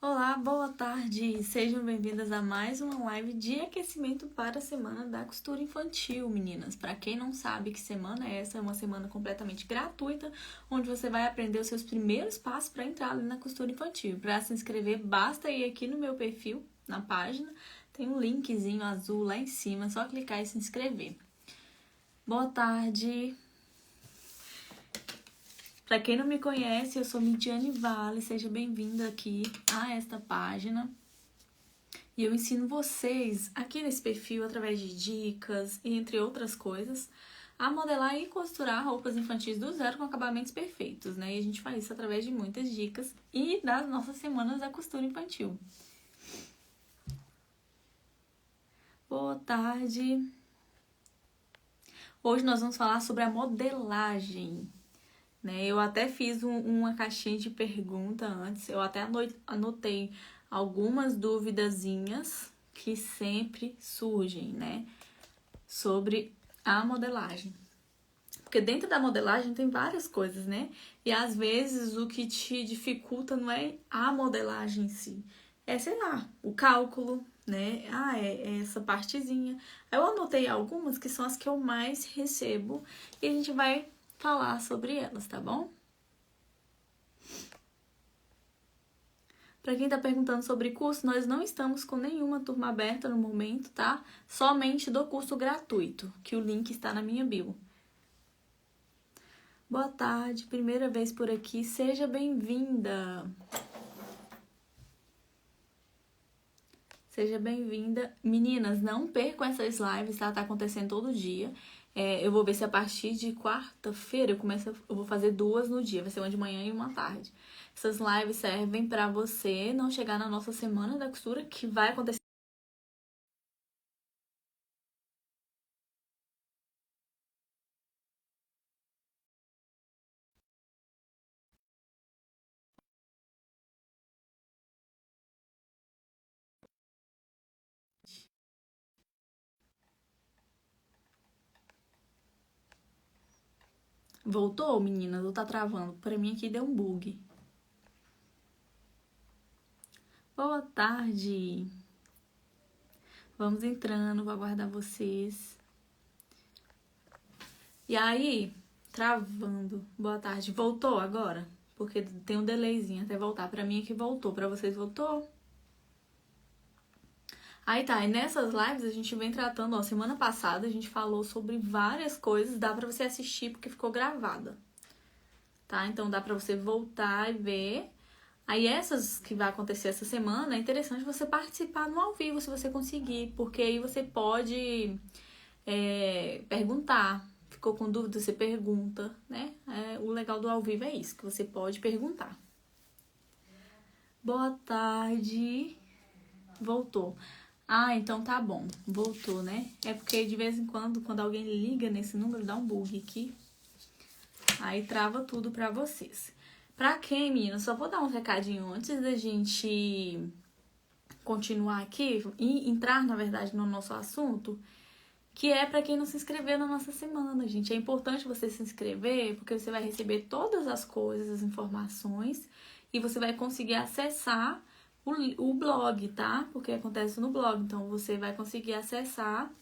Olá, boa tarde! Sejam bem-vindas a mais uma live de aquecimento para a Semana da Costura Infantil, meninas. Para quem não sabe que semana é essa, é uma semana completamente gratuita, onde você vai aprender os seus primeiros passos para entrar ali na costura infantil. Para se inscrever, basta ir aqui no meu perfil, na página, tem um linkzinho azul lá em cima, é só clicar e se inscrever. Boa tarde! Para quem não me conhece, eu sou Midiane Vale, seja bem-vinda aqui a esta página. E eu ensino vocês, aqui nesse perfil, através de dicas, entre outras coisas, a modelar e costurar roupas infantis do zero com acabamentos perfeitos, né? E a gente faz isso através de muitas dicas e das nossas semanas da costura infantil. Boa tarde! Hoje nós vamos falar sobre a modelagem. Eu até fiz uma caixinha de pergunta antes, eu até anotei algumas duvidazinhas que sempre surgem, né? Sobre a modelagem. Porque dentro da modelagem tem várias coisas, né? E às vezes o que te dificulta não é a modelagem em si, é, sei lá, o cálculo, né? É essa partezinha. Eu anotei algumas que são as que eu mais recebo e a gente vai falar sobre elas, tá bom? Para quem tá perguntando sobre curso, nós não estamos com nenhuma turma aberta no momento, tá? Somente do curso gratuito, que o link está na minha bio. Boa tarde, primeira vez por aqui, seja bem-vinda! Seja bem-vinda. Meninas, não percam essas lives, tá? Tá acontecendo todo dia. Eu vou ver se a partir de quarta-feira eu vou fazer 2 no dia, vai ser uma de manhã e uma à tarde. Essas lives servem pra você não chegar na nossa semana da costura, que vai acontecer. Voltou, meninas? Ou tá travando? Pra mim aqui deu um bug. Boa tarde! Vamos entrando, vou aguardar vocês. E aí, travando. Boa tarde. Voltou agora? Porque tem um delayzinho até voltar. Pra mim aqui voltou. Pra vocês voltou? Aí tá, e nessas lives a gente vem tratando, ó, semana passada a gente falou sobre várias coisas, dá pra você assistir porque ficou gravada, tá? Então dá pra você voltar e ver. Aí essas que vai acontecer essa semana, é interessante você participar no ao vivo, se você conseguir, porque aí você pode perguntar. Ficou com dúvida, você pergunta, né? O legal do ao vivo é isso, que você pode perguntar. Boa tarde. Voltou. Então tá bom. Voltou, né? É porque de vez em quando alguém liga nesse número, dá um bug aqui. Aí trava tudo pra vocês. Pra quem, menina, só vou dar um recadinho antes da gente continuar aqui e entrar, na verdade, no nosso assunto, que é pra quem não se inscreveu na nossa semana, gente. É importante você se inscrever, porque você vai receber todas as coisas, as informações, e você vai conseguir acessar o blog, tá? Porque acontece no blog, então você vai conseguir acessar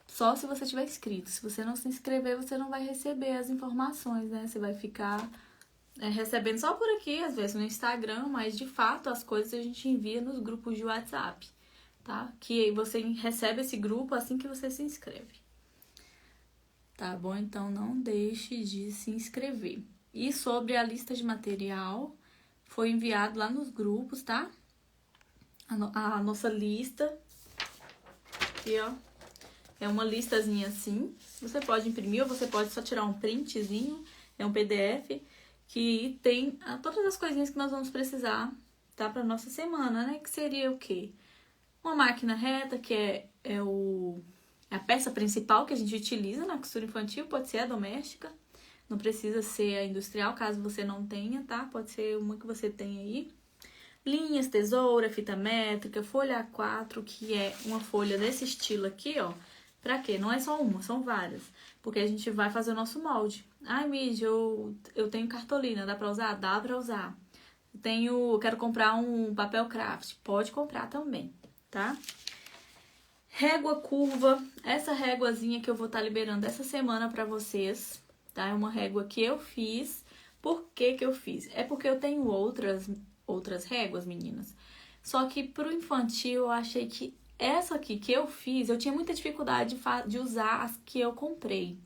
só se você tiver inscrito. Se você não se inscrever, você não vai receber as informações, né? Você vai ficar recebendo só por aqui, às vezes no Instagram, mas de fato as coisas a gente envia nos grupos de WhatsApp, tá? Que você recebe esse grupo assim que você se inscreve. Tá bom? Então não deixe de se inscrever. E sobre a lista de material, foi enviado lá nos grupos, tá? A nossa lista. Aqui, ó. É uma listazinha assim. Você pode imprimir ou você pode só tirar um printzinho. É um PDF que tem todas as coisinhas que nós vamos precisar, tá? Pra nossa semana, né? Que seria o quê? Uma máquina reta, que é a peça principal que a gente utiliza na costura infantil. Pode ser a doméstica. Não precisa ser a industrial, caso você não tenha, tá? Pode ser uma que você tenha aí. Linhas, tesoura, fita métrica, folha A4, que é uma folha desse estilo aqui, ó. Pra quê? Não é só uma, são várias. Porque a gente vai fazer o nosso molde. Ai, Mid, eu tenho cartolina, dá pra usar? Dá pra usar. Eu quero comprar um papel craft. Pode comprar também, tá? Régua curva. Essa réguazinha que eu vou estar liberando essa semana pra vocês, tá? É uma régua que eu fiz. Por que que eu fiz? É porque eu tenho outras réguas, meninas. Só que pro infantil eu achei que essa aqui que eu fiz, eu tinha muita dificuldade de usar as que eu comprei.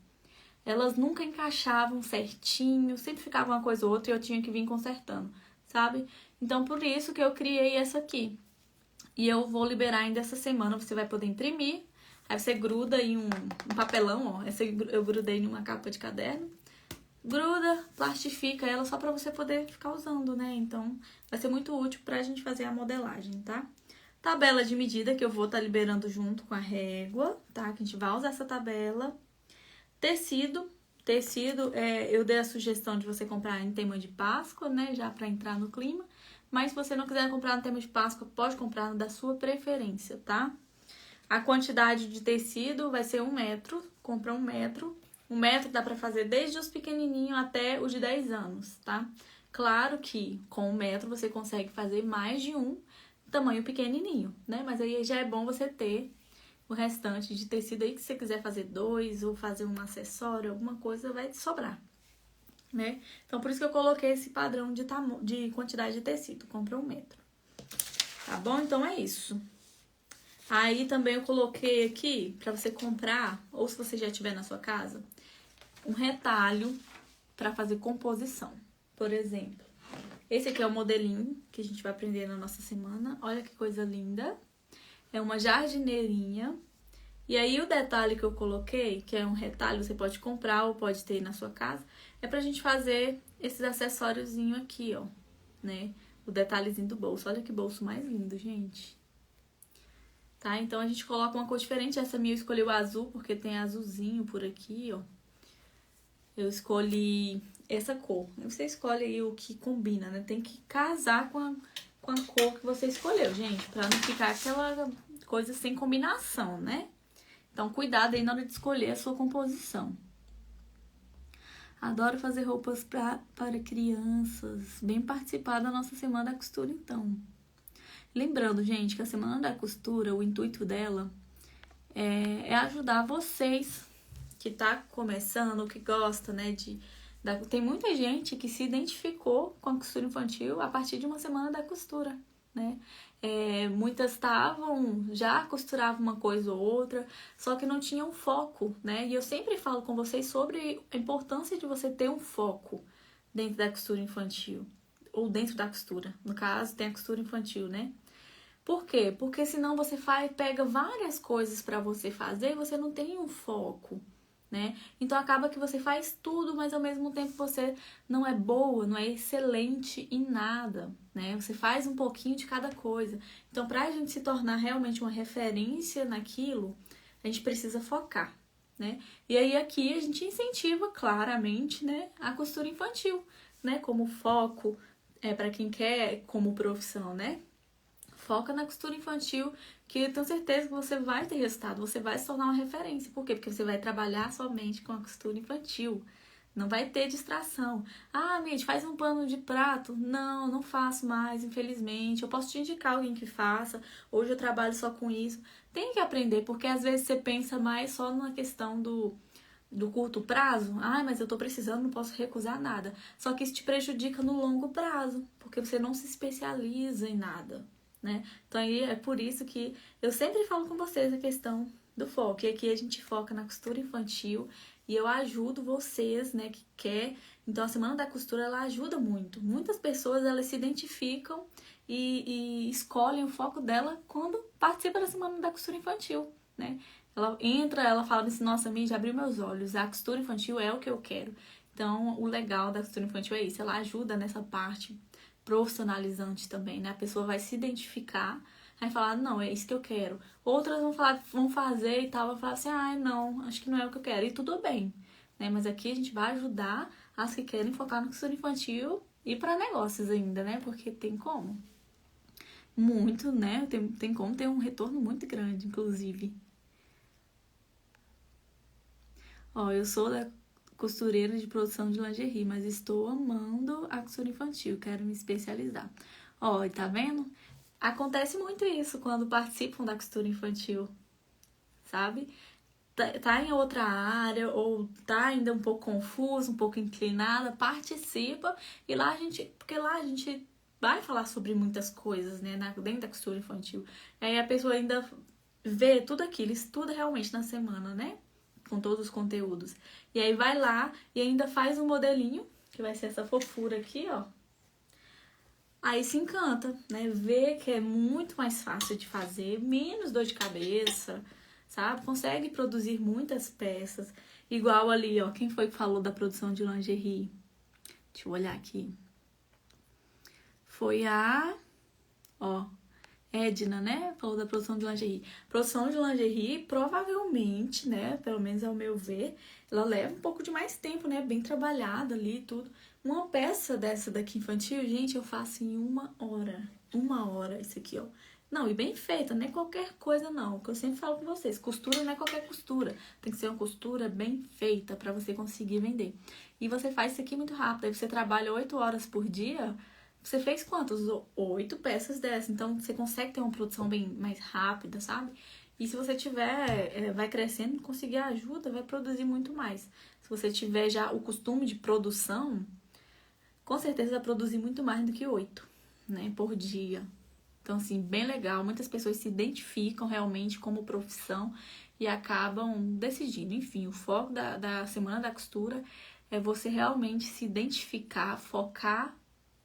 Elas nunca encaixavam certinho, sempre ficava uma coisa ou outra e eu tinha que vir consertando, sabe? Então, por isso que eu criei essa aqui. E eu vou liberar ainda essa semana, você vai poder imprimir. Aí você gruda em um papelão, ó. Essa eu grudei em uma capa de caderno. Gruda, plastifica ela só pra você poder ficar usando, né? Então, vai ser muito útil pra gente fazer a modelagem, tá? Tabela de medida que eu vou estar liberando junto com a régua, tá? Que a gente vai usar essa tabela. Tecido, eu dei a sugestão de você comprar em tema de Páscoa, né? Já pra entrar no clima. Mas se você não quiser comprar no tema de Páscoa, pode comprar no da sua preferência, tá? A quantidade de tecido vai ser 1 metro, compra 1 metro. 1 metro dá pra fazer desde os pequenininhos até os de 10 anos, tá? Claro que com 1 metro você consegue fazer mais de um tamanho pequenininho, né? Mas aí já é bom você ter o restante de tecido aí, que se você quiser fazer 2 ou fazer um acessório, alguma coisa, vai te sobrar, né? Então, por isso que eu coloquei esse padrão de quantidade de tecido. Compra 1 metro. Tá bom? Então, é isso. Aí, também eu coloquei aqui, pra você comprar, ou se você já tiver na sua casa, um retalho pra fazer composição. Por exemplo, esse aqui é o modelinho que a gente vai aprender na nossa semana. Olha que coisa linda. É uma jardineirinha. E aí, o detalhe que eu coloquei, que é um retalho, você pode comprar ou pode ter na sua casa, é pra gente fazer esses acessóriozinhos aqui, ó, né? O detalhezinho do bolso. Olha que bolso mais lindo, gente. Tá? Então, a gente coloca uma cor diferente. Essa minha eu escolhi o azul, porque tem azulzinho por aqui, ó. Eu escolhi essa cor. Você escolhe aí o que combina, né? Tem que casar com a cor que você escolheu, gente, pra não ficar aquela coisa sem combinação, né? Então, cuidado aí na hora de escolher a sua composição. Adoro fazer roupas para crianças. Bem participar da nossa Semana da Costura, então. Lembrando, gente, que a Semana da Costura, o intuito dela é ajudar vocês que tá começando, que gosta, né, tem muita gente que se identificou com a costura infantil a partir de uma Semana da Costura, né? Muitas já costuravam uma coisa ou outra, só que não tinham foco, né? E eu sempre falo com vocês sobre a importância de você ter um foco dentro da costura infantil, ou dentro da costura. No caso, tem a costura infantil, né? Por quê? Porque senão você pega várias coisas para você fazer e você não tem um foco, né? Então acaba que você faz tudo, mas ao mesmo tempo você não é boa, não é excelente em nada, né? Você faz um pouquinho de cada coisa. Então, pra gente se tornar realmente uma referência naquilo, a gente precisa focar, né? E aí aqui a gente incentiva claramente, né, a costura infantil, né, como foco para quem quer como profissão, né? Foca na costura infantil, que eu tenho certeza que você vai ter resultado, você vai se tornar uma referência. Por quê? Porque você vai trabalhar somente com a costura infantil. Não vai ter distração. Ah, gente, faz um pano de prato. Não, não faço mais, infelizmente. Eu posso te indicar alguém que faça. Hoje eu trabalho só com isso. Tem que aprender, porque às vezes você pensa mais só na questão do curto prazo. Ah, mas eu tô precisando, não posso recusar nada. Só que isso te prejudica no longo prazo, porque você não se especializa em nada, né? Então aí é por isso que eu sempre falo com vocês a questão do foco. E aqui a gente foca na costura infantil e eu ajudo vocês, né, que quer. Então a Semana da Costura, ela ajuda muito. Muitas pessoas, elas se identificam e escolhem o foco dela quando participa da Semana da Costura Infantil, né? Ela entra, ela fala assim, nossa, Mim, já abriu meus olhos, a costura infantil é o que eu quero. Então, o legal da costura infantil é isso, ela ajuda nessa parte profissionalizante também, né? A pessoa vai se identificar, aí falar, não, é isso que eu quero. Outras vão fazer e tal, vai falar assim, ah, não, acho que não é o que eu quero. E tudo bem, né? Mas aqui a gente vai ajudar as que querem focar na costura infantil e para negócios ainda, né? Porque tem como. Muito, né? Tem como ter um retorno muito grande, inclusive. Ó, eu sou da costureira de produção de lingerie, mas estou amando a costura infantil, quero me especializar. Ó, tá vendo? Acontece muito isso quando participam da costura infantil, sabe? Tá em outra área ou tá ainda um pouco confuso, um pouco inclinada, participa e lá a gente, porque lá a gente vai falar sobre muitas coisas, né, dentro da costura infantil. Aí a pessoa ainda vê tudo aquilo, estuda realmente na semana, né, com todos os conteúdos. E aí vai lá e ainda faz um modelinho, que vai ser essa fofura aqui, ó. Aí se encanta, né, vê que é muito mais fácil de fazer, menos dor de cabeça, sabe? Consegue produzir muitas peças. Igual ali, ó. Quem foi que falou da produção de lingerie? Deixa eu olhar aqui. Foi ó, Edna, né? Falou da produção de lingerie. Produção de lingerie, provavelmente, né? Pelo menos ao meu ver, ela leva um pouco de mais tempo, né? Bem trabalhada ali e tudo. Uma peça dessa daqui infantil, gente, eu faço em 1 hora. 1 hora, isso aqui, ó. Não, e bem feita, não é qualquer coisa não. O que eu sempre falo com vocês, costura não é qualquer costura. Tem que ser uma costura bem feita pra você conseguir vender. E você faz isso aqui muito rápido. Aí você trabalha 8 horas por dia. Você fez quantos? 8 peças dessas. Então você consegue ter uma produção bem mais rápida, sabe? E se você tiver, vai crescendo, conseguir ajuda, vai produzir muito mais. Se você tiver já o costume de produção, com certeza vai produzir muito mais do que 8, né, por dia. Então, assim, bem legal. Muitas pessoas se identificam realmente como profissão e acabam decidindo. Enfim, o foco da Semana da Costura é você realmente se identificar, focar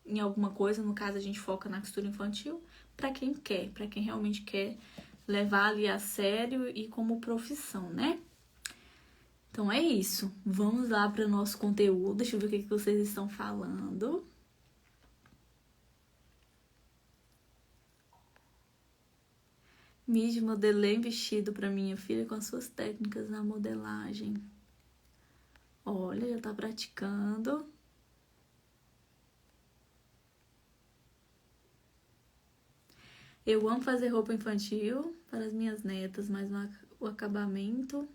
em alguma coisa. No caso, a gente foca na costura infantil para quem quer, para quem realmente quer levar ali a sério e como profissão, né? Então é isso. Vamos lá para o nosso conteúdo. Deixa eu ver o que vocês estão falando. Mid, modelei vestido para minha filha com as suas técnicas na modelagem. Olha, já tá praticando. Eu amo fazer roupa infantil para as minhas netas, mas o acabamento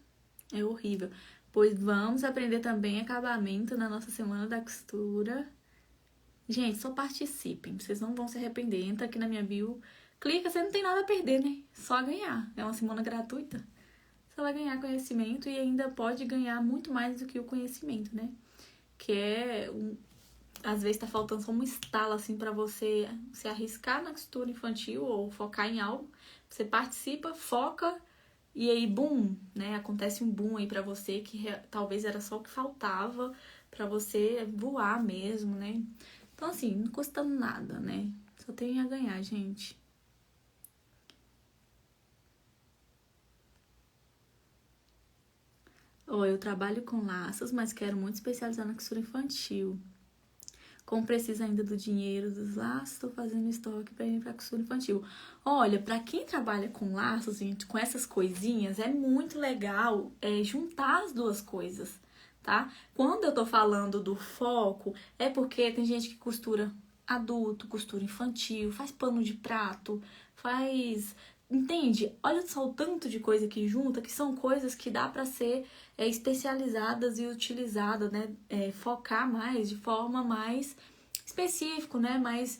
é horrível. Pois vamos aprender também acabamento na nossa Semana da Costura. Gente, só participem, vocês não vão se arrepender. Entra aqui na minha bio, clica, você não tem nada a perder, né? Só ganhar. É uma semana gratuita. Você vai ganhar conhecimento e ainda pode ganhar muito mais do que o conhecimento, né? Que é, às vezes tá faltando só um estalo, assim, pra você se arriscar na costura infantil ou focar em algo. Você participa, foca e aí, boom, né? Acontece um boom aí pra você que talvez era só o que faltava pra você voar mesmo, né? Então, assim, não custa nada, né? Só tem a ganhar, gente. Eu trabalho com laços, mas quero muito especializar na costura infantil. Como precisa ainda do dinheiro dos laços, estou fazendo estoque para ir para costura infantil. Olha, para quem trabalha com laços, gente, com essas coisinhas, é muito legal juntar as duas coisas, tá? Quando eu tô falando do foco, é porque tem gente que costura adulto, costura infantil, faz pano de prato, faz... Entende? Olha só o tanto de coisa que junta, que são coisas que dá para ser especializadas e utilizadas, né? Focar mais de forma mais específica, né? Mais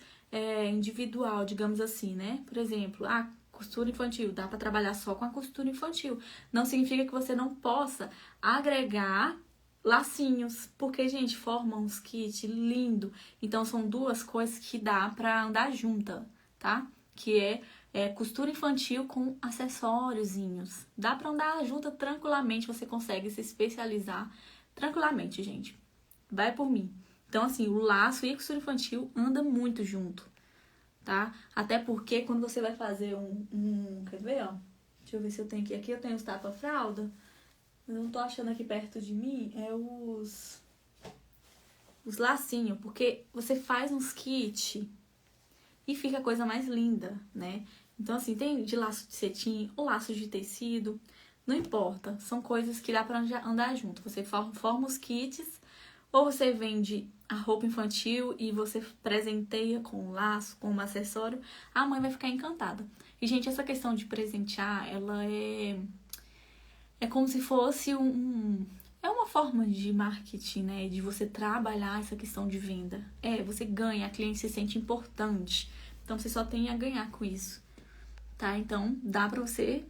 individual, digamos assim, né? Por exemplo, costura infantil, dá para trabalhar só com a costura infantil. Não significa que você não possa agregar lacinhos, porque, gente, forma uns kits lindo. Então, são duas coisas que dá para andar junta, tá? Que é costura infantil com acessóriozinhos. Dá pra andar junto tranquilamente, você consegue se especializar tranquilamente, gente. Vai por mim. Então, assim, o laço e a costura infantil anda muito junto, tá? Até porque quando você vai fazer quer ver, ó? Deixa eu ver se eu tenho aqui. Aqui eu tenho os tapa-fralda. Eu não tô achando aqui perto de mim. É os lacinhos, porque você faz uns kits e fica a coisa mais linda, né? Então, assim, tem de laço de cetim ou laço de tecido, não importa. São coisas que dá pra andar junto. Você forma os kits, ou você vende a roupa infantil e você presenteia com um laço, com um acessório, a mãe vai ficar encantada. E, gente, essa questão de presentear, ela é como se fosse É uma forma de marketing, né? De você trabalhar essa questão de venda. Você ganha, a cliente se sente importante. Então, você só tem a ganhar com isso, tá? Então, dá pra você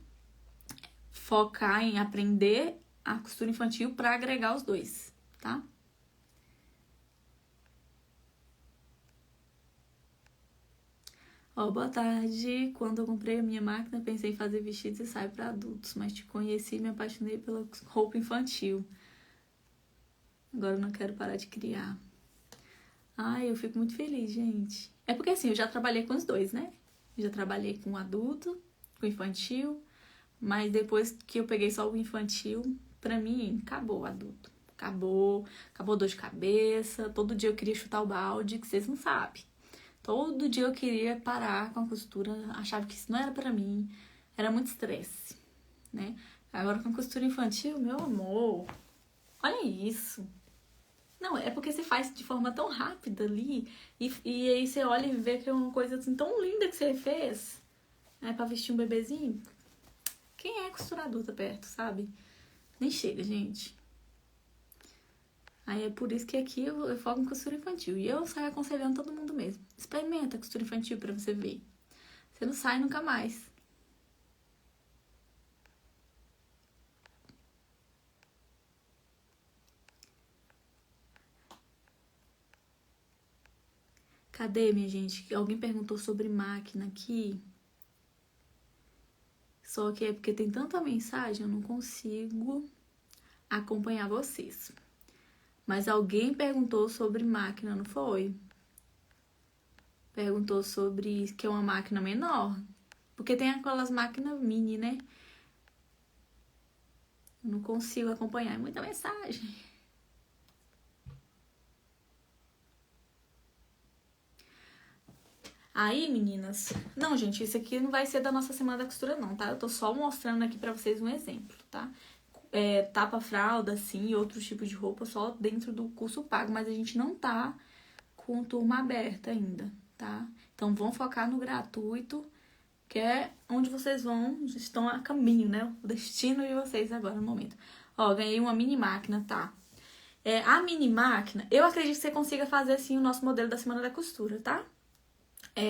focar em aprender a costura infantil pra agregar os dois, tá? Boa tarde. Quando eu comprei a minha máquina, pensei em fazer vestidos e saio para adultos, mas te conheci e me apaixonei pela roupa infantil. Agora eu não quero parar de criar. Eu fico muito feliz, gente. É porque assim, eu já trabalhei com os dois, né? Já trabalhei com adulto, com infantil, mas depois que eu peguei só o infantil, pra mim, acabou o adulto. Acabou dor de cabeça, todo dia eu queria chutar o balde, que vocês não sabem. Todo dia eu queria parar com a costura, achava que isso não era pra mim, era muito estresse, né? Agora com a costura infantil, meu amor, olha isso. Não, é porque você faz de forma tão rápida ali, e aí você olha e vê que é uma coisa assim tão linda que você fez, né? Pra vestir um bebezinho. Quem é costurador tá perto, sabe? Nem chega, gente. Aí é por isso que aqui eu foco em costura infantil. E eu saio aconselhando todo mundo mesmo. Experimenta a costura infantil pra você ver. Você não sai nunca mais. Cadê, minha gente? Alguém perguntou sobre máquina aqui. Só que é porque tem tanta mensagem, eu não consigo acompanhar vocês. Mas alguém perguntou sobre máquina, não foi? Perguntou sobre que é uma máquina menor. Porque tem aquelas máquinas mini, né? Eu não consigo acompanhar. É muita mensagem. Aí, meninas... Não, gente, isso aqui não vai ser da nossa Semana da Costura, não, tá? Eu tô só mostrando aqui pra vocês um exemplo, tá? Tapa-fralda, assim, e outros tipos de roupa só dentro do curso pago. Mas a gente não tá com turma aberta ainda, tá? Então, vão focar no gratuito, que é onde vocês estão a caminho, né? O destino de vocês agora no momento. Ganhei uma mini máquina, tá? A mini máquina, eu acredito que você consiga fazer, assim, o nosso modelo da Semana da Costura, tá?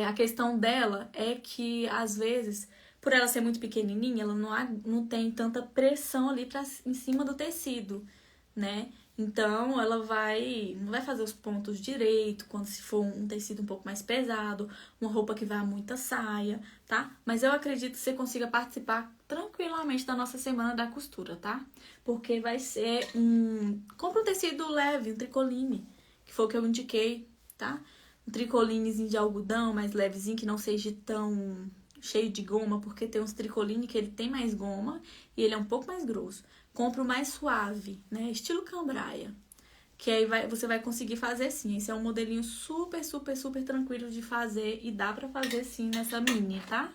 A questão dela é que, às vezes, por ela ser muito pequenininha, ela não tem tanta pressão ali em cima do tecido, né? Então, ela não vai fazer os pontos direito, quando se for um tecido um pouco mais pesado, uma roupa que vai a muita saia, tá? Mas eu acredito que você consiga participar tranquilamente da nossa Semana da Costura, tá? Porque vai ser compra um tecido leve, um tricoline, que foi o que eu indiquei, tá? Um tricolinezinho de algodão mais levezinho, que não seja tão cheio de goma, porque tem uns tricoline que ele tem mais goma e ele é um pouco mais grosso. Compra o mais suave, né? Estilo cambraia. Que aí você vai conseguir fazer sim. Esse é um modelinho super, super, super tranquilo de fazer e dá pra fazer sim nessa mini, tá?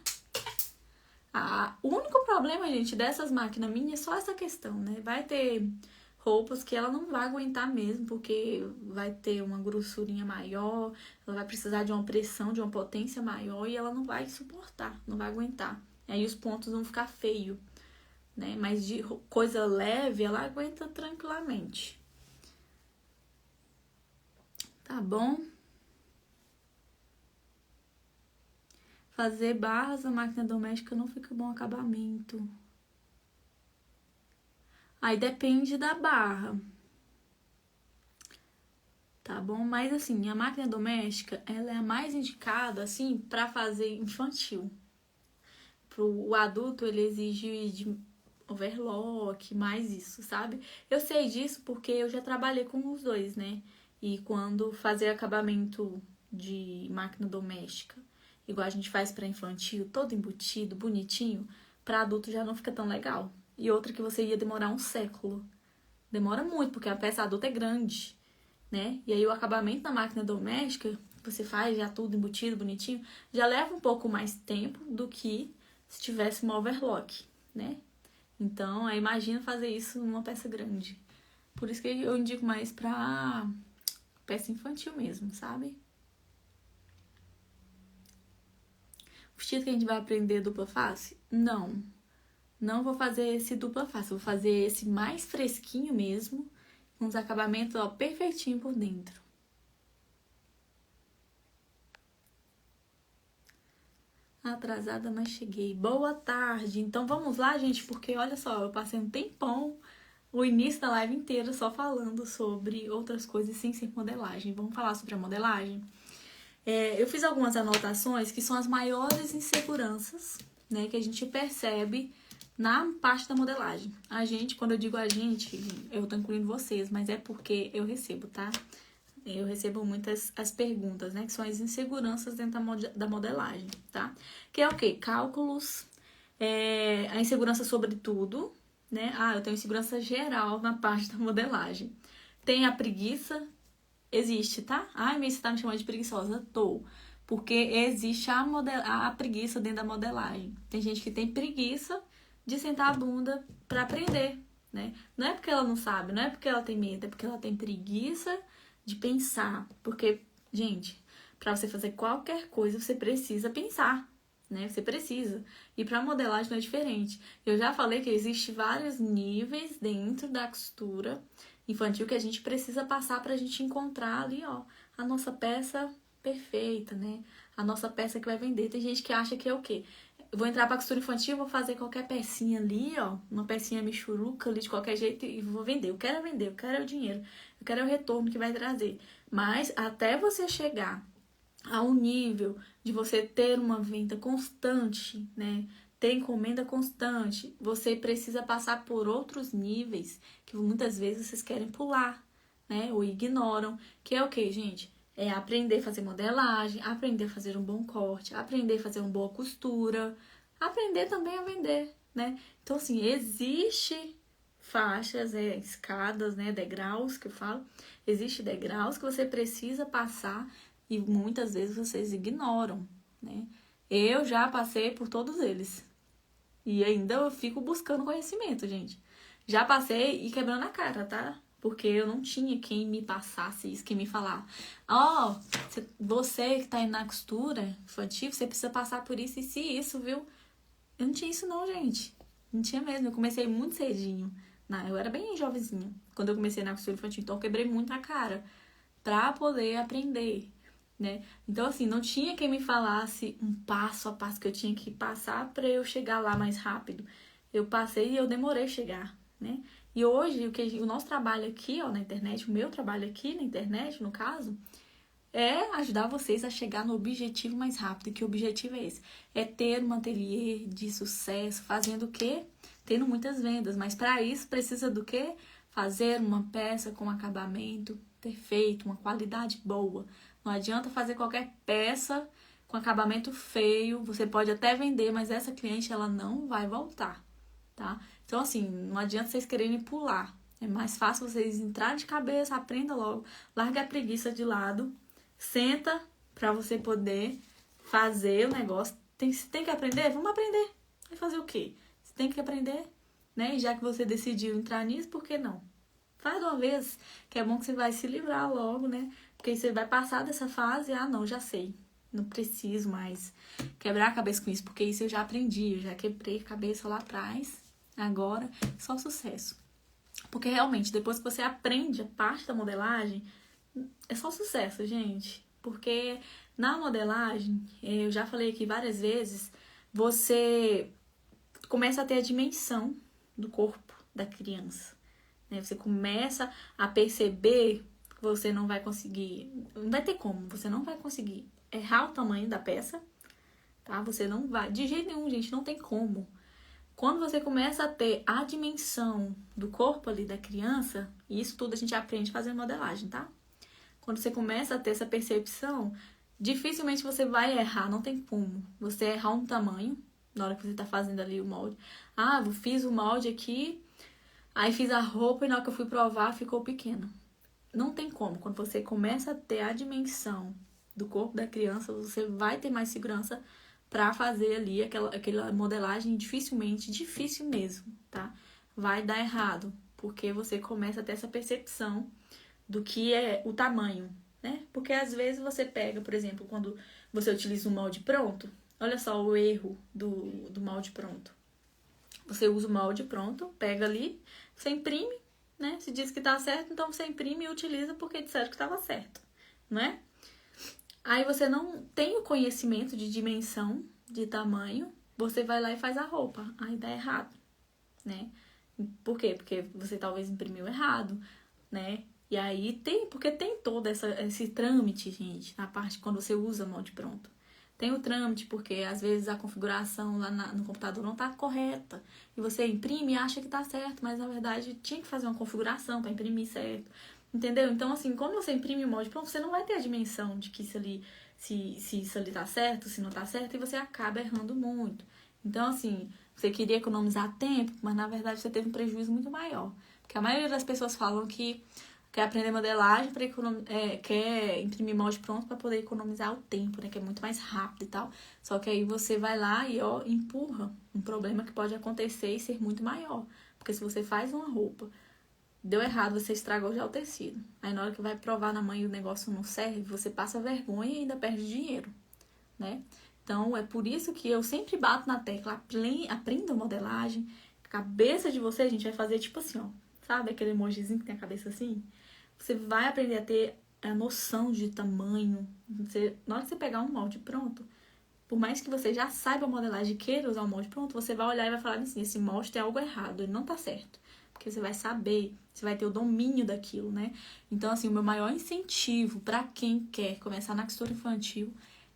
O único problema, gente, dessas máquinas mini é só essa questão, né? Vai ter roupas que ela não vai aguentar mesmo, porque vai ter uma grossurinha maior, ela vai precisar de uma pressão, de uma potência maior e ela não vai suportar, não vai aguentar. E aí os pontos vão ficar feio, né? Mas de coisa leve, ela aguenta tranquilamente. Tá bom? Fazer barras na máquina doméstica não fica bom acabamento. Aí depende da barra. Tá bom? Mas assim, a máquina doméstica, ela é a mais indicada, assim, pra fazer infantil. Pro adulto, ele exige de overlock, mais isso, sabe? Eu sei disso porque eu já trabalhei com os dois, né? E quando fazer acabamento de máquina doméstica, igual a gente faz pra infantil, todo embutido, bonitinho, pra adulto já não fica tão legal. E outra que você ia demorar um século. Demora muito, porque a peça adulta é grande, né? E aí o acabamento da máquina doméstica, você faz já tudo embutido, bonitinho, já leva um pouco mais tempo do que se tivesse uma overlock, né? Então, aí imagina fazer isso numa peça grande. Por isso que eu indico mais pra peça infantil mesmo, sabe? O vestido que a gente vai aprender dupla face? Não. Não vou fazer esse dupla face, vou fazer esse mais fresquinho mesmo, com os acabamentos, ó, perfeitinho por dentro. Atrasada, mas cheguei. Boa tarde. Então vamos lá, gente, porque olha só, eu passei um tempão, o início da live inteira só falando sobre outras coisas sem ser modelagem. Vamos falar sobre a modelagem? Eu fiz algumas anotações que são as maiores inseguranças, né, que a gente percebe na parte da modelagem. A gente, quando eu digo a gente, eu tô incluindo vocês, mas é porque eu recebo, tá? Eu recebo muitas as perguntas, né? Que são as inseguranças dentro da modelagem, tá? Que é o quê? Cálculos, a insegurança sobre tudo, né? Ah, eu tenho insegurança geral na parte da modelagem. Tem a preguiça, existe, tá? Ai, mas você tá me chamando de preguiçosa? Tô. Porque existe a preguiça dentro da modelagem. Tem gente que tem preguiça de sentar a bunda pra aprender, né? Não é porque ela não sabe, não é porque ela tem medo, é porque ela tem preguiça de pensar. Porque, gente, pra você fazer qualquer coisa, você precisa pensar, né? Você precisa. E pra modelagem não é diferente. Eu já falei que existe vários níveis dentro da costura infantil que a gente precisa passar pra gente encontrar ali, ó, a nossa peça perfeita, né? A nossa peça que vai vender. Tem gente que acha que é o quê? Eu vou entrar pra costura infantil, vou fazer qualquer pecinha ali, ó, uma pecinha michuruca ali de qualquer jeito e vou vender. Eu quero vender, eu quero o dinheiro, eu quero o retorno que vai trazer. Mas até você chegar a um nível de você ter uma venda constante, né? Ter encomenda constante, você precisa passar por outros níveis que muitas vezes vocês querem pular, né? Ou ignoram. Que é o que, gente? É aprender a fazer modelagem, aprender a fazer um bom corte, aprender a fazer uma boa costura, aprender também a vender, né? Então, assim, existe faixas, escadas, né? Degraus que eu falo. Existe degraus que você precisa passar e muitas vezes vocês ignoram, né? Eu já passei por todos eles. E ainda eu fico buscando conhecimento, gente. Já passei e quebrando a cara, tá? Porque eu não tinha quem me passasse isso, quem me falar. Ó, você que tá aí na costura infantil, você precisa passar por isso e isso, viu? Eu não tinha isso não, gente. Não tinha mesmo. Eu comecei muito cedinho. Eu era bem jovenzinha quando eu comecei na costura infantil. Então eu quebrei muito a cara pra poder aprender, né? Então, assim, não tinha quem me falasse um passo a passo que eu tinha que passar para eu chegar lá mais rápido. Eu passei e eu demorei a chegar, né? E hoje, o nosso trabalho aqui, ó, na internet, o meu trabalho aqui na internet, no caso, é ajudar vocês a chegar no objetivo mais rápido. Que o objetivo é esse? É ter um ateliê de sucesso, fazendo o quê? Tendo muitas vendas. Mas para isso, precisa do quê? Fazer uma peça com acabamento perfeito, uma qualidade boa. Não adianta fazer qualquer peça com acabamento feio. Você pode até vender, mas essa cliente, ela não vai voltar, tá? Então, assim, não adianta vocês quererem pular. É mais fácil vocês entrarem de cabeça, aprenda logo, larga a preguiça de lado, senta pra você poder fazer o negócio. Se tem que aprender, vamos aprender. Vai fazer o quê? Você tem que aprender, né? E já que você decidiu entrar nisso, por que não? Faz de uma vez, que é bom que você vai se livrar logo, né? Porque aí você vai passar dessa fase, não, já sei. Não preciso mais quebrar a cabeça com isso, porque isso eu já aprendi, eu já quebrei a cabeça lá atrás. Agora, só sucesso. Porque realmente, depois que você aprende a parte da modelagem, é só sucesso, gente. Porque na modelagem, eu já falei aqui várias vezes, você começa a ter a dimensão do corpo da criança, né? Você começa a perceber que você não vai conseguir, não vai ter como, você não vai conseguir errar o tamanho da peça, tá? Você não vai, de jeito nenhum, gente, não tem como. Quando você começa a ter a dimensão do corpo ali da criança, e isso tudo a gente aprende fazendo modelagem, tá? Quando você começa a ter essa percepção, dificilmente você vai errar, não tem como. Você errar um tamanho, na hora que você tá fazendo ali o molde. Eu fiz o molde aqui, aí fiz a roupa e na hora que eu fui provar ficou pequena. Não tem como. Quando você começa a ter a dimensão do corpo da criança, você vai ter mais segurança pra fazer ali aquela modelagem difícil mesmo, tá? Vai dar errado, porque você começa a ter essa percepção do que é o tamanho, né? Porque às vezes você pega, por exemplo, quando você utiliza um molde pronto, olha só o erro do molde pronto. Você usa o molde pronto, pega ali, você imprime, né? Se diz que tá certo, então você imprime e utiliza porque disseram que estava certo, não é? Aí você não tem o conhecimento de dimensão, de tamanho, você vai lá e faz a roupa. Aí dá errado, né? Por quê? Porque você talvez imprimiu errado, né? E aí porque tem todo esse trâmite, gente, na parte quando você usa molde pronto. Tem o trâmite, porque às vezes a configuração lá no computador não tá correta. E você imprime e acha que tá certo, mas na verdade tinha que fazer uma configuração para imprimir certo. Entendeu? Então, assim, quando você imprime o molde pronto, você não vai ter a dimensão de que isso ali, se isso ali tá certo, se não tá certo, e você acaba errando muito. Então, assim, você queria economizar tempo, mas na verdade você teve um prejuízo muito maior. Porque a maioria das pessoas falam que quer aprender modelagem, quer imprimir molde pronto para poder economizar o tempo, né? Que é muito mais rápido e tal. Só que aí você vai lá e, ó, empurra um problema que pode acontecer e ser muito maior. Porque se você faz uma roupa, deu errado, você estragou já o tecido. Aí na hora que vai provar na mãe e o negócio não serve, você passa vergonha e ainda perde dinheiro, né? Então, é por isso que eu sempre bato na tecla, aprenda modelagem. A cabeça de você, a gente vai fazer tipo assim, ó. Sabe aquele emojizinho que tem a cabeça assim? Você vai aprender a ter a noção de tamanho. Na hora que você pegar um molde pronto, por mais que você já saiba modelagem e queira usar o molde pronto, você vai olhar e vai falar assim, esse molde tem algo errado, ele não tá certo. Porque você vai saber, você vai ter o domínio daquilo, né? Então, assim, o meu maior incentivo para quem quer começar na costura infantil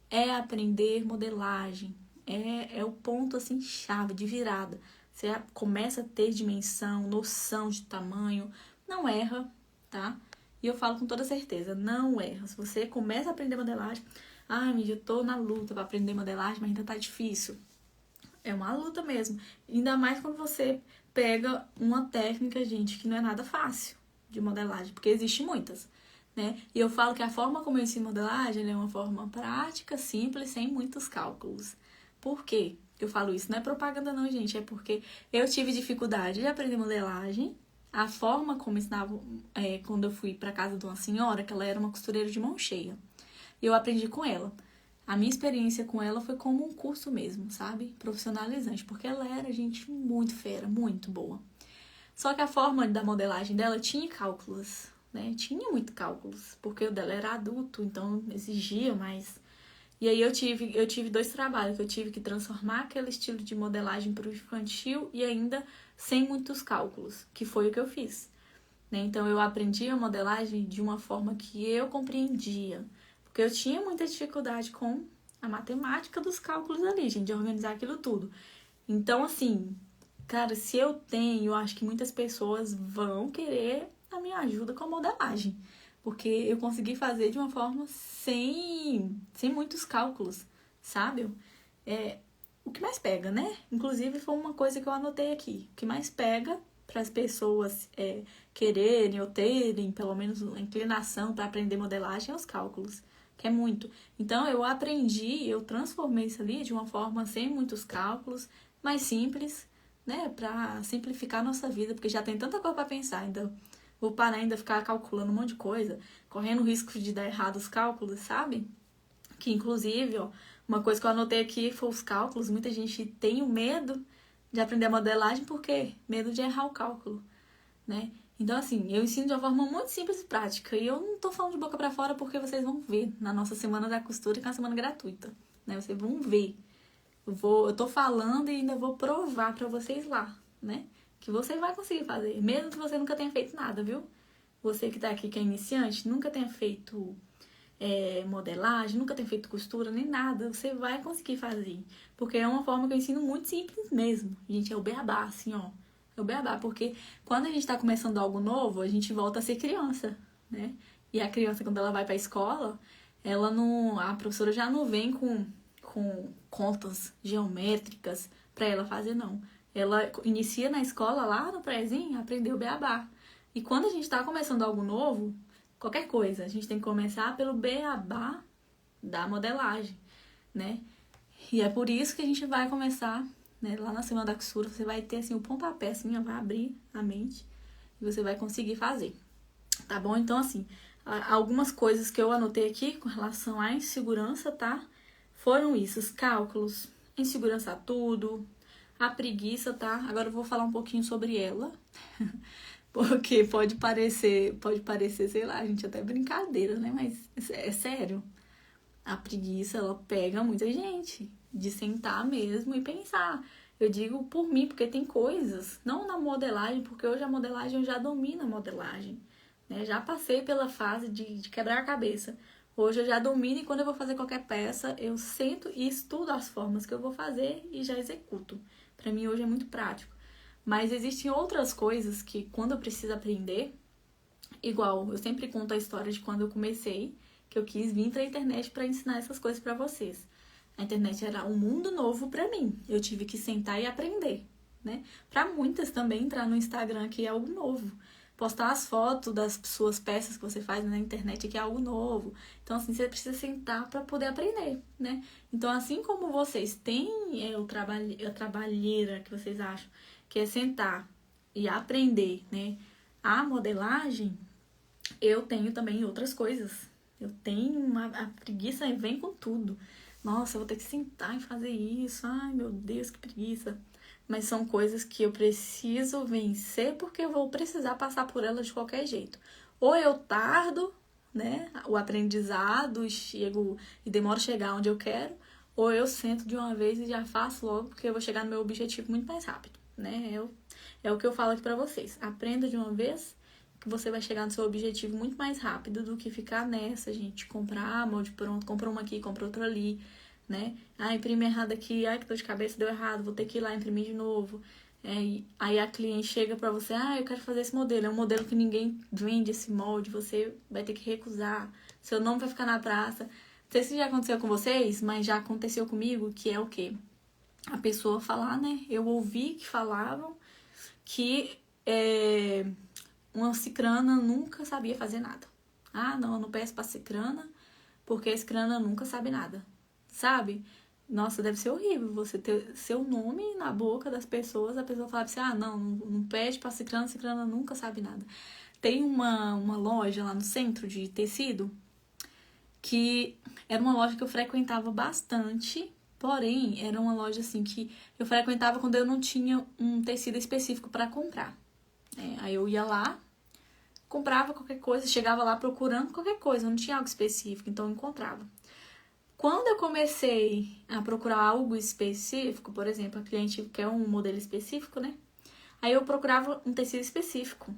é aprender modelagem. É o ponto, assim, chave, de virada. Você começa a ter dimensão, noção de tamanho, não erra, tá? E eu falo com toda certeza, não erra. Se você começa a aprender modelagem, mídia, eu tô na luta pra aprender modelagem, mas ainda tá difícil. É uma luta mesmo. Ainda mais quando você pega uma técnica, gente, que não é nada fácil de modelagem, porque existe muitas, né? E eu falo que a forma como eu ensino modelagem é uma forma prática, simples, sem muitos cálculos. Por quê? Eu falo isso, não é propaganda não, gente, é porque eu tive dificuldade de aprender modelagem. A forma como ensinava, quando eu fui para casa de uma senhora, que ela era uma costureira de mão cheia. E eu aprendi com ela. A minha experiência com ela foi como um curso mesmo, sabe? Profissionalizante, porque ela era gente muito fera, muito boa. Só que a forma da modelagem dela tinha cálculos, né? Tinha muito cálculos, porque o dela era adulto, então exigia mais. E aí eu tive 2 trabalhos, que eu tive que transformar aquele estilo de modelagem para o infantil e ainda sem muitos cálculos, que foi o que eu fiz, né? Então eu aprendi a modelagem de uma forma que eu compreendia, porque eu tinha muita dificuldade com a matemática dos cálculos ali, gente, de organizar aquilo tudo. Então, assim, cara, se eu acho que muitas pessoas vão querer a minha ajuda com a modelagem. Porque eu consegui fazer de uma forma sem muitos cálculos, sabe? O que mais pega, né? Inclusive, foi uma coisa que eu anotei aqui. O que mais pega para as pessoas quererem ou terem, pelo menos, uma inclinação para aprender modelagem é os cálculos, que é muito. Então, eu transformei isso ali de uma forma sem muitos cálculos, mais simples, né? Para simplificar a nossa vida, porque já tem tanta coisa para pensar, ainda vou parar ainda ficar calculando um monte de coisa, correndo o risco de dar errado os cálculos, sabe? Que inclusive, ó, uma coisa que eu anotei aqui foi os cálculos. Muita gente tem o medo de aprender a modelagem porque medo de errar o cálculo, né? Então, assim, eu ensino de uma forma muito simples e prática. E eu não tô falando de boca pra fora porque vocês vão ver na nossa Semana da Costura, que é uma semana gratuita, né? Vocês vão ver. Eu tô falando e ainda vou provar pra vocês lá, né? Que você vai conseguir fazer, mesmo que você nunca tenha feito nada, viu? Você que tá aqui, que é iniciante, nunca tenha feito modelagem, nunca tenha feito costura, nem nada, você vai conseguir fazer. Porque é uma forma que eu ensino muito simples mesmo. Gente, é o beabá, assim, ó. É o beabá, porque quando a gente tá começando algo novo, a gente volta a ser criança, né? E a criança, quando ela vai pra escola, a professora já não vem com contas geométricas pra ela fazer, não. Ela inicia na escola, lá no prézinho, aprendeu o beabá. E quando a gente tá começando algo novo, qualquer coisa, a gente tem que começar pelo beabá da modelagem, né? E é por isso que a gente vai começar, né? Lá na Semana da Costura, você vai ter, assim, o pontapé, assim, vai abrir a mente e você vai conseguir fazer, tá bom? Então, assim, algumas coisas que eu anotei aqui com relação à insegurança, tá? Foram isso, os cálculos, insegurança a tudo, A preguiça, tá? Agora eu vou falar um pouquinho sobre ela. Porque pode parecer, sei lá, gente, até brincadeira, né? Mas é sério. A preguiça, ela pega muita gente de sentar mesmo e pensar. Eu digo por mim, porque tem coisas, não na modelagem, porque hoje a modelagem eu já domino a modelagem, né? Já passei pela fase de quebrar a cabeça. Hoje eu já domino e quando eu vou fazer qualquer peça, eu sento e estudo as formas que eu vou fazer e já executo. Pra mim hoje é muito prático. Mas existem outras coisas que quando eu preciso aprender, igual, eu sempre conto a história de quando eu comecei, que eu quis vir pra internet pra ensinar essas coisas pra vocês. A internet era um mundo novo pra mim. Eu tive que sentar e aprender, né? Pra muitas também entrar no Instagram que é algo novo. Postar as fotos das suas peças que você faz na internet que é algo novo. Então, assim, você precisa sentar pra poder aprender, né? Então, assim como vocês têm a trabalheira que vocês acham, que é sentar e aprender, né? A modelagem, eu tenho também outras coisas. Eu tenho a preguiça e vem com tudo. Nossa, eu vou ter que sentar e fazer isso. Ai, meu Deus, que preguiça. Mas são coisas que eu preciso vencer porque eu vou precisar passar por elas de qualquer jeito. Ou eu tardo, né, o aprendizado, chego e demoro a chegar onde eu quero, ou eu sento de uma vez e já faço logo porque eu vou chegar no meu objetivo muito mais rápido, né? É o que eu falo aqui pra vocês. Aprenda de uma vez que você vai chegar no seu objetivo muito mais rápido do que ficar nessa, gente. Comprar molde pronto, compra uma aqui, compra outra ali, né? Ah, imprime errado aqui, ai que dor de cabeça, deu errado, vou ter que ir lá imprimir de novo. Aí a cliente chega pra você, eu quero fazer esse modelo. É um modelo que ninguém vende esse molde, você vai ter que recusar. Seu nome vai ficar na praça. Não sei se já aconteceu com vocês, mas já aconteceu comigo, que é o quê? A pessoa falar, né? Eu ouvi que falavam que uma cicrana nunca sabia fazer nada. Ah, não, eu não peço pra cicrana, porque a cicrana nunca sabe nada. Sabe? Nossa, deve ser horrível você ter seu nome na boca das pessoas, a pessoa falar pra você, não pede pra cicrana, a cicrana nunca sabe nada. Tem uma loja lá no centro de tecido, que era uma loja que eu frequentava bastante, porém, era uma loja assim que eu frequentava quando eu não tinha um tecido específico pra comprar. Aí eu ia lá, comprava qualquer coisa, chegava lá procurando qualquer coisa, não tinha algo específico, então eu encontrava. Quando eu comecei a procurar algo específico, por exemplo, a cliente quer um modelo específico, né? Aí eu procurava um tecido específico.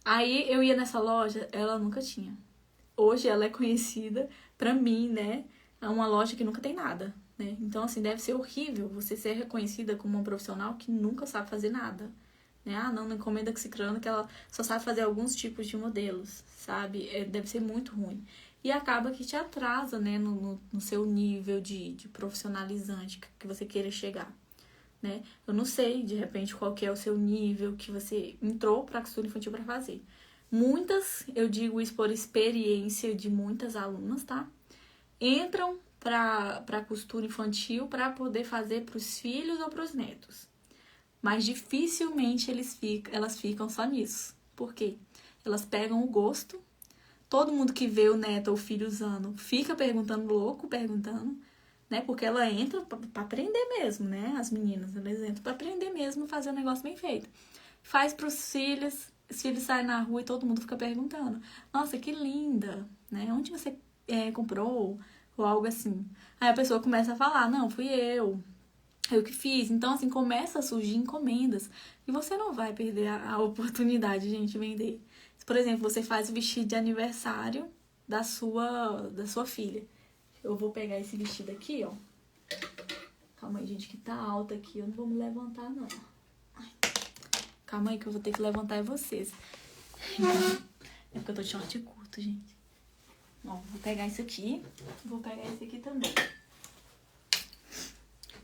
Aí eu ia nessa loja, ela nunca tinha. Hoje ela é conhecida, pra mim, né? É uma loja que nunca tem nada, né? Então, assim, deve ser horrível você ser reconhecida como uma profissional que nunca sabe fazer nada. Né? Não encomenda que ciclana que ela só sabe fazer alguns tipos de modelos, sabe? Deve ser muito ruim. E acaba que te atrasa, né, no seu nível de profissionalizante que você queira chegar, né? Eu não sei, de repente, qual que é o seu nível que você entrou para a costura infantil para fazer. Muitas, eu digo isso por experiência de muitas alunas, tá? Entram para costura infantil para poder fazer para os filhos ou para os netos. Mas dificilmente elas ficam só nisso. Por quê? Elas pegam o gosto. Todo mundo que vê o neto ou o filho usando fica perguntando, louco, perguntando, né? Porque ela entra pra aprender mesmo, né? As meninas, elas entram pra aprender mesmo, fazer um negócio bem feito. Faz pros filhos, os filhos saem na rua e todo mundo fica perguntando. Nossa, que linda, né? Onde você comprou? Ou algo assim. Aí a pessoa começa a falar, não, fui eu que fiz. Então, assim, começa a surgir encomendas. E você não vai perder a oportunidade, gente, de vender. Por exemplo, você faz o vestido de aniversário da sua filha. Eu vou pegar esse vestido aqui, ó. Calma aí, gente, que tá alta aqui. Eu não vou me levantar, não. Ai. Calma aí que eu vou ter que levantar vocês. É porque eu tô de short curto, gente. Ó, vou pegar isso aqui. Vou pegar esse aqui também.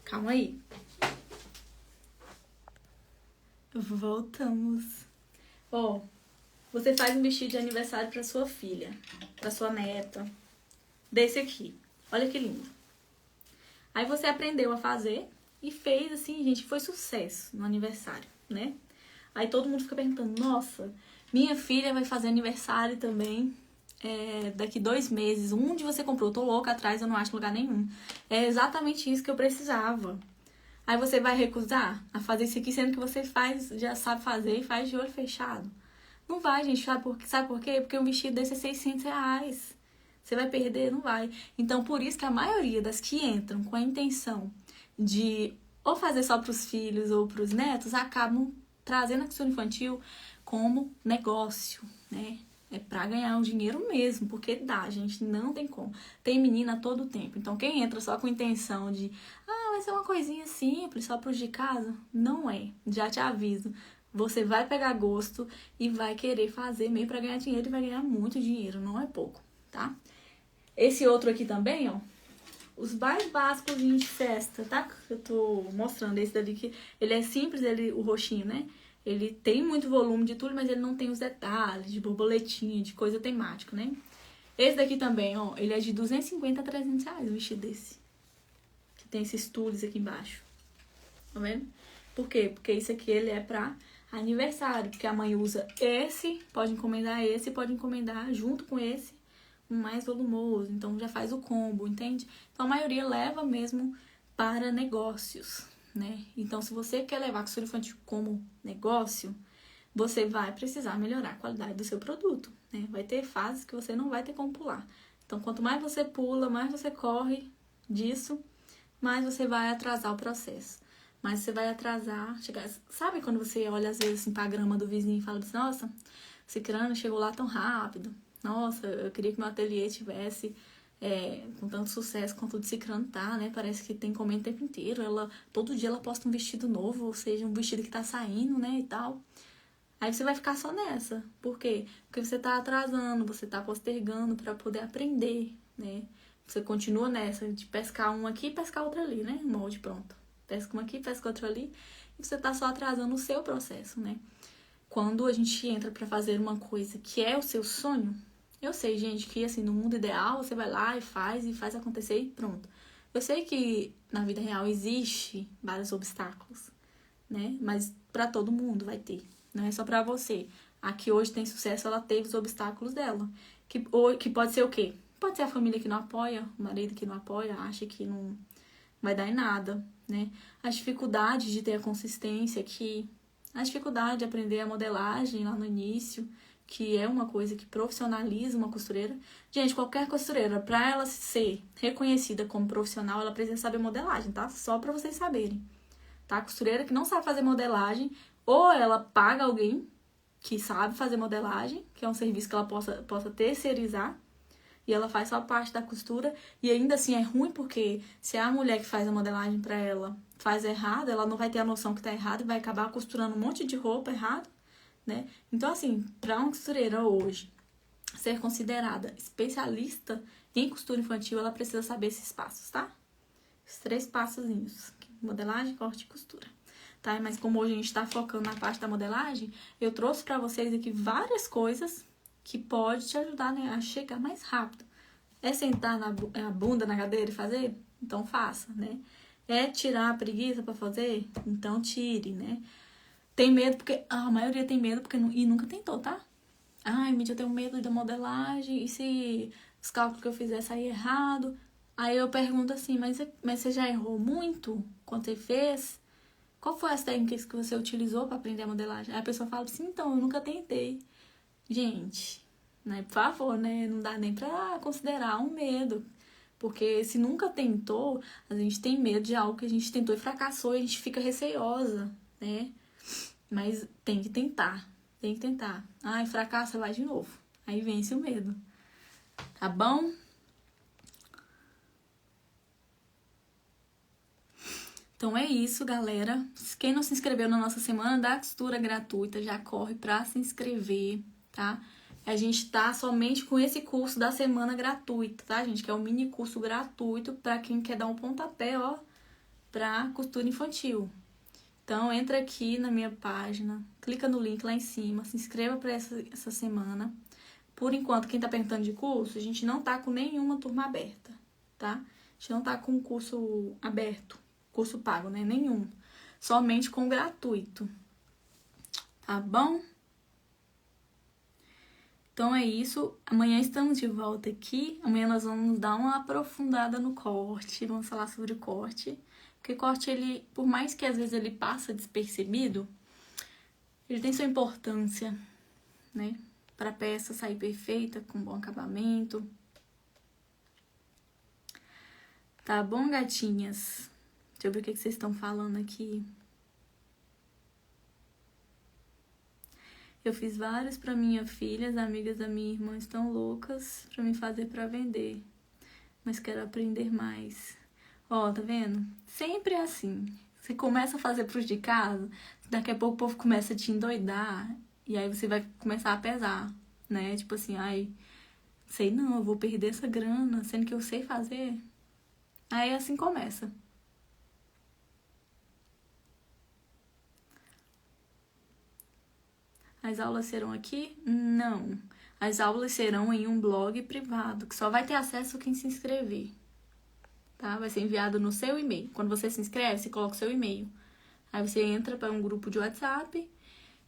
Calma aí. Voltamos. Ó, você faz um vestido de aniversário pra sua filha, pra sua neta. Desse aqui. Olha que lindo. Aí você aprendeu a fazer e fez assim, gente, foi sucesso no aniversário, né? Aí todo mundo fica perguntando, nossa, minha filha vai fazer aniversário também daqui 2 meses. Onde você comprou? Eu tô louca atrás, eu não acho lugar nenhum. É exatamente isso que eu precisava. Aí você vai recusar a fazer isso aqui, sendo que você já sabe fazer e faz de olho fechado. Não vai, gente. Sabe por quê? Porque um vestido desse é R$ 600. Você vai perder? Não vai. Então, por isso que a maioria das que entram com a intenção de ou fazer só para os filhos ou para os netos, acabam trazendo a costura infantil como negócio, né? É pra ganhar um dinheiro mesmo, porque dá, gente, não tem como. Tem menina a todo tempo. Então, quem entra só com intenção de, vai ser uma coisinha simples, só pros de casa, não é. Já te aviso. Você vai pegar gosto e vai querer fazer mesmo pra ganhar dinheiro e vai ganhar muito dinheiro, não é pouco, tá? Esse outro aqui também, ó, os mais básicos de festa, tá? Eu tô mostrando esse dali que ele é simples, o roxinho, né? Ele tem muito volume de tudo, mas ele não tem os detalhes de borboletinha, de coisa temática, né? Esse daqui também, ó, ele é de 250 a R$ 300, o vestido desse. Que tem esses tules aqui embaixo. Tá vendo? Por quê? Porque isso aqui ele é pra aniversário, porque a mãe usa esse, pode encomendar junto com esse, um mais volumoso, então já faz o combo, entende? Então a maioria leva mesmo para negócios, né? Então se você quer levar a costura infantil como negócio, você vai precisar melhorar a qualidade do seu produto, né? Vai ter fases que você não vai ter como pular. Então quanto mais você pula, mais você corre disso, mais você vai atrasar o processo. Mas você vai atrasar, chegar... Sabe quando você olha às vezes assim pra grama do vizinho e fala assim, nossa, cicrano chegou lá tão rápido. Nossa, eu queria que meu ateliê tivesse com tanto sucesso quanto o de cicrano tá, né? Parece que tem encomenda o tempo inteiro. Todo dia ela posta um vestido novo, ou seja, um vestido que tá saindo, né, e tal. Aí você vai ficar só nessa. Por quê? Porque você tá atrasando, você tá postergando pra poder aprender, né? Você continua nessa de pescar um aqui e pescar outro ali, né? Um molde pronto. Pesca um aqui, pesca outro ali. E você tá só atrasando o seu processo, né? Quando a gente entra pra fazer uma coisa que é o seu sonho, eu sei, gente, que assim, no mundo ideal, você vai lá e faz acontecer e pronto. Eu sei que na vida real existe vários obstáculos, né? Mas pra todo mundo vai ter. Não é só pra você. A que hoje tem sucesso, ela teve os obstáculos dela. Que pode ser o quê? Pode ser a família que não apoia, o marido que não apoia, acha que não vai dar em nada, né? As dificuldades de ter a consistência aqui, a dificuldade de aprender a modelagem lá no início, que é uma coisa que profissionaliza uma costureira. Gente, qualquer costureira, para ela ser reconhecida como profissional, ela precisa saber modelagem, tá? Só para vocês saberem, tá? A costureira que não sabe fazer modelagem, ou ela paga alguém que sabe fazer modelagem, que é um serviço que ela possa terceirizar, e ela faz só parte da costura, e ainda assim é ruim porque se a mulher que faz a modelagem para ela faz errado, ela não vai ter a noção que tá errado e vai acabar costurando um monte de roupa errado, né? Então, assim, para uma costureira hoje ser considerada especialista em costura infantil, ela precisa saber esses passos, tá? Os 3 passozinhos: modelagem, corte e costura, tá? Mas como hoje a gente tá focando na parte da modelagem, eu trouxe para vocês aqui várias coisas que pode te ajudar, né, a chegar mais rápido. É sentar a bunda na cadeira e fazer? Então faça, né? É tirar a preguiça para fazer? Então tire, né? Tem medo porque... a maioria tem medo porque e nunca tentou, tá? Ai, Mídia, eu tenho medo da modelagem. E se os cálculos que eu fizer sair errado? Aí eu pergunto assim, mas você já errou muito quando você fez? Qual foi as técnicas que você utilizou para aprender a modelagem? Aí a pessoa fala assim, então, eu nunca tentei. Gente, né, por favor, né? Não dá nem pra considerar um medo. Porque se nunca tentou, a gente tem medo de algo que a gente tentou e fracassou e a gente fica receosa, né? Mas tem que tentar, tem que tentar. Ai, fracassa, vai de novo. Aí vence o medo. Tá bom? Então é isso, galera. Quem não se inscreveu na nossa semana da costura gratuita, já corre pra se inscrever, tá? A gente tá somente com esse curso da semana gratuita, tá, gente? Que é um mini curso gratuito pra quem quer dar um pontapé, ó, pra costura infantil. Então, entra aqui na minha página, clica no link lá em cima, se inscreva pra essa semana. Por enquanto, quem tá perguntando de curso, a gente não tá com nenhuma turma aberta, tá? A gente não tá com curso aberto, curso pago, né? Nenhum. Somente com gratuito. Tá bom? Então é isso. Amanhã estamos de volta aqui. Amanhã nós vamos dar uma aprofundada no corte. Vamos falar sobre o corte. Porque corte, ele, por mais que às vezes ele passa despercebido, ele tem sua importância, né? Para a peça sair perfeita, com bom acabamento. Tá bom, gatinhas? Deixa eu ver o que vocês estão falando aqui. Eu fiz vários pra minha filha, as amigas da minha irmã estão loucas pra me fazer pra vender. Mas quero aprender mais. Ó, tá vendo? Sempre é assim. Você começa a fazer pros de casa, daqui a pouco o povo começa a te endoidar. E aí você vai começar a pesar, né? Tipo assim, ai, sei não, eu vou perder essa grana, sendo que eu sei fazer. Aí assim começa. As aulas serão aqui? Não. As aulas serão em um blog privado, que só vai ter acesso quem se inscrever. Tá? Vai ser enviado no seu e-mail. Quando você se inscreve, você coloca o seu e-mail. Aí você entra para um grupo de WhatsApp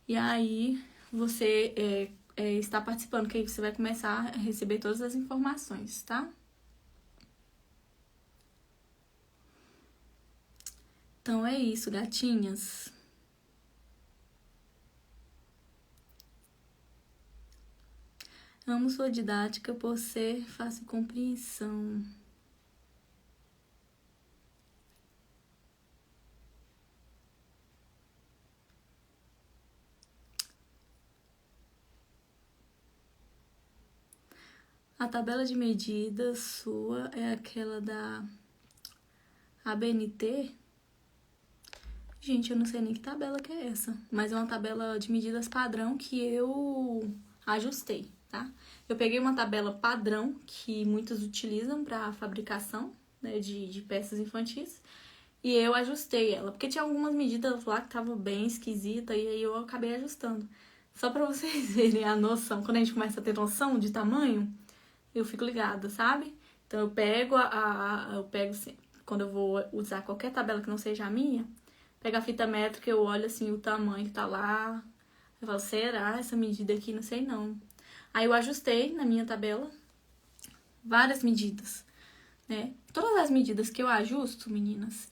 e aí você está participando, que aí você vai começar a receber todas as informações, tá? Então é isso, gatinhas. Amo sua didática por ser fácil compreensão. A tabela de medidas sua é aquela da ABNT? Gente, eu não sei nem que tabela que é essa, mas é uma tabela de medidas padrão que eu ajustei, tá? Eu peguei uma tabela padrão que muitos utilizam para fabricação, né, de peças infantis e eu ajustei ela, porque tinha algumas medidas lá que estavam bem esquisitas e aí eu acabei ajustando. Só para vocês verem a noção, quando a gente começa a ter noção de tamanho, eu fico ligada, sabe? Então eu pego quando eu vou usar qualquer tabela que não seja a minha, pego a fita métrica, eu olho assim o tamanho que tá lá, eu falo, será essa medida aqui? Não sei não. Aí eu ajustei na minha tabela várias medidas, né? Todas as medidas que eu ajusto, meninas,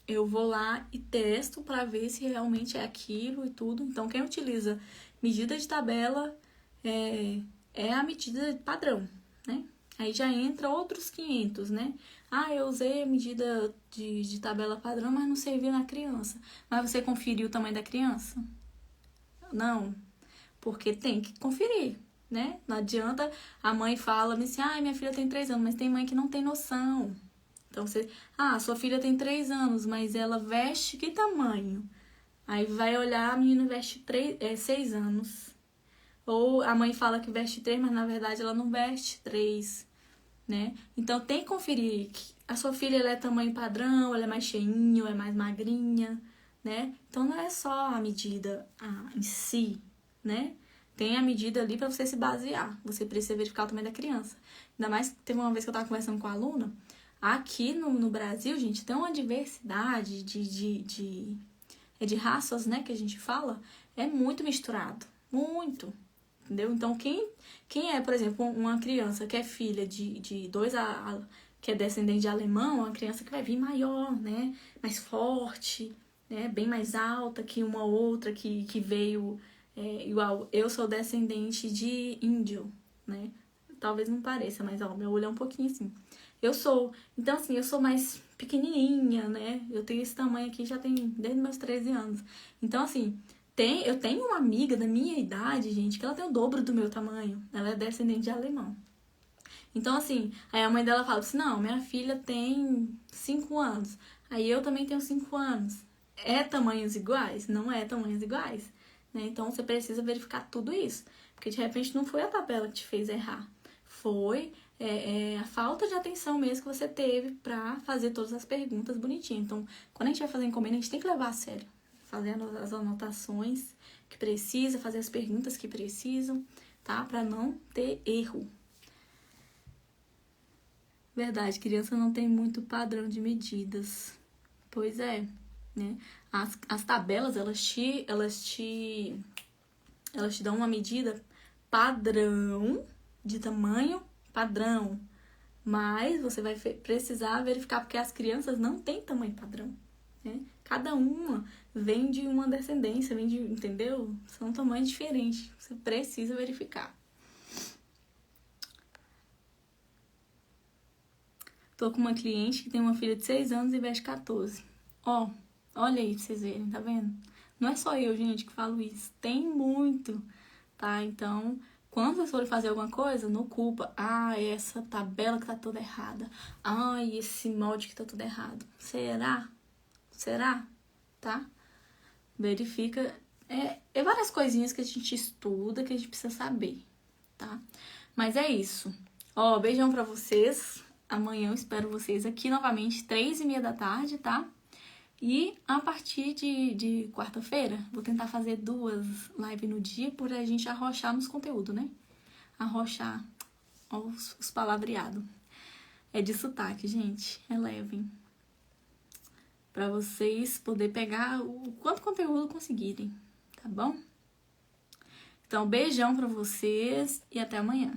eu vou lá e testo pra ver se realmente é aquilo e tudo. Então quem utiliza medida de tabela é a medida padrão, né? Aí já entra outros 500, né? Ah, eu usei a medida de tabela padrão, mas não serviu na criança. Mas você conferiu o tamanho da criança? Não, porque tem que conferir, né? Não adianta a mãe fala assim, ah, minha filha tem 3 anos, mas tem mãe que não tem noção. Então, sua filha tem 3 anos, mas ela veste que tamanho? Aí vai olhar, a menina veste 6 anos. Ou a mãe fala que veste 3, mas na verdade ela não veste 3, né? Então tem que conferir que a sua filha ela é tamanho padrão, ela é mais cheinha, ou é mais magrinha, né? Então não é só a medida em si, né? Tem a medida ali para você se basear. Você precisa verificar o tamanho da criança. Ainda mais que teve uma vez que eu tava conversando com a aluna, aqui no Brasil, gente, tem uma diversidade de raças, né, que a gente fala, é muito misturado, muito. Entendeu? Então, quem é, por exemplo, uma criança que é filha de dois, que é descendente de alemão, é uma criança que vai vir maior, né? Mais forte, né? Bem mais alta que uma outra que veio igual. Eu sou descendente de índio, né? Talvez não pareça, mas ó, meu olho é um pouquinho assim. Então assim, eu sou mais pequenininha, né? Eu tenho esse tamanho aqui já tem desde meus 13 anos. Então assim, eu tenho uma amiga da minha idade, gente, que ela tem o dobro do meu tamanho. Ela é descendente de alemão. Então, assim, aí a mãe dela fala assim, não, minha filha tem 5 anos. Aí eu também tenho 5 anos. É tamanhos iguais? Não é tamanhos iguais. Né? Então, você precisa verificar tudo isso. Porque, de repente, não foi a tabela que te fez errar. Foi a falta de atenção mesmo que você teve pra fazer todas as perguntas bonitinhas. Então, quando a gente vai fazer encomenda, a gente tem que levar a sério. Fazer as anotações que precisa, fazer as perguntas que precisam, tá? Pra não ter erro. Verdade, criança não tem muito padrão de medidas. Pois é, né? As tabelas, elas te dão uma medida padrão, de tamanho padrão, Mas você vai precisar verificar, porque as crianças não têm tamanho padrão, né? Cada uma vem de uma descendência, entendeu? São tamanhos diferentes. Você precisa verificar. Tô com uma cliente que tem uma filha de 6 anos e veste 14. Ó, olha aí pra vocês verem, tá vendo? Não é só eu, gente, que falo isso. Tem muito, tá? Então, quando vocês forem fazer alguma coisa, não culpa. Ah, essa tabela que tá toda errada. Ai, esse molde que tá tudo errado. Será? Será? Tá? Verifica. É várias coisinhas que a gente estuda, que a gente precisa saber, tá? Mas é isso. Ó, beijão pra vocês. Amanhã eu espero vocês aqui novamente, 3h30 da tarde, tá? E a partir de quarta-feira, vou tentar fazer 2 lives no dia por a gente arrochar nos conteúdos, né? Arrochar os palavreados. É de sotaque, gente. Relevem. Pra vocês poderem pegar o quanto conteúdo conseguirem, tá bom? Então, beijão pra vocês e até amanhã.